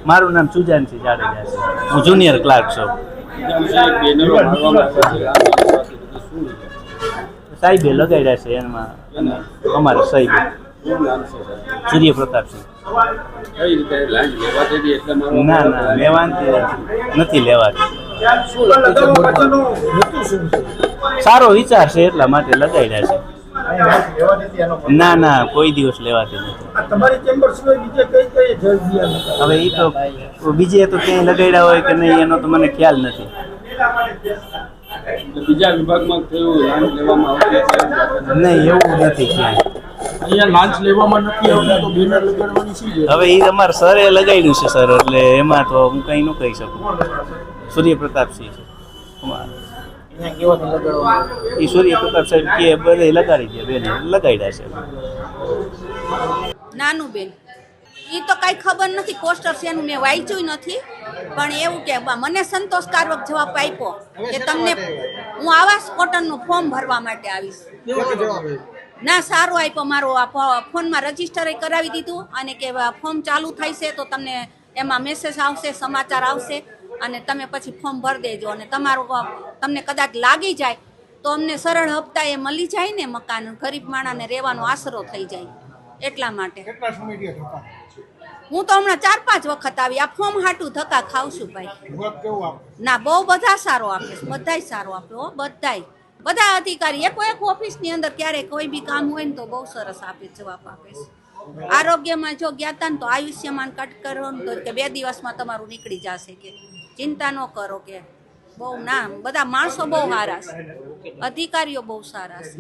મારું નામ સુજાનસિંહ જાડેજા છે, હું જુનિયર ક્લાર્ક છું. સાહેબે લગાડ્યા છે એમાં અમારા સાહેબે સૂર્યપ્રતાપસિંહ. ના ના લેવાતી નથી લેવાતી. સારો વિચાર છે એટલા માટે લગાડ્યા છે. ના ના કોઈ દિવસ લેવાતી નથી. હવે એ તો બીજે તો ક્યાંય લગાડ્યા હોય કે નહીં એનો તો મને ખ્યાલ નથી. બીજા વિભાગમાં કેવું લાંચ લેવામાં આવતી નહીં એવું નથી ક્યાંય. અહીંયા લાંચ લેવામાં નથી આવતું તો બેનર લગાડવાની શું છે? હવે એ અમારા સરે લગાડ્યું છે સર, એટલે એમાં તો હું કંઈ ન કહી શકું. સૂર્યપ્રતાપસિંહ છે એ સૂર્યપ્રતાપ સાહેબ કે બધે લગાડી દે બેન લગાડ્યા છે. નાનું બેન એ તો કાંઈ ખબર નથી, પોસ્ટર છે એનું મેં વાંચ્યું નથી, પણ એવું કે મને સંતોષકારક જવાબ આપ્યો કે તમને હું આવાસ કોટનનું ફોર્મ ભરવા માટે આવીશ. ના સારું આપ્યો, મારો આ ફોનમાં રજીસ્ટર કરાવી દીધું અને કે ફોર્મ ચાલુ થાય છે તો તમને એમાં મેસેજ આવશે, સમાચાર આવશે અને તમે પછી ફોર્મ ભરી દેજો અને તમારું તમને કદાચ લાગી જાય તો અમને સરળ હપ્તા એ મળી જાય ને, મકાન ગરીબ માણસને રહેવાનો આશરો થઈ જાય એટલા માટે. હું તો હમણાં 4-5 વખત આવી, આ ફોર્મ હાટું ધક્કા ખાવ છું ભાઈ. ના બહુ બધા સારો આપે છે, બધાય સારો આપ્યો, બધા અધિકારી એક ઓફિસની અંદર ક્યારેક કોઈ બી કામ હોય ને તો બહુ સરસ આપે, જવાબ આપે છે. આરોગ્યમાં જો ગયા હતા ને તો આયુષ્યમાન કાર્ડ કરો ને તો કે 2 દિવસમાં તમારું નીકળી જશે, કે ચિંતા ન કરો, કે બહુ ના બધા માણસો બહુ સારા છે, અધિકારીઓ બહુ સારા છે.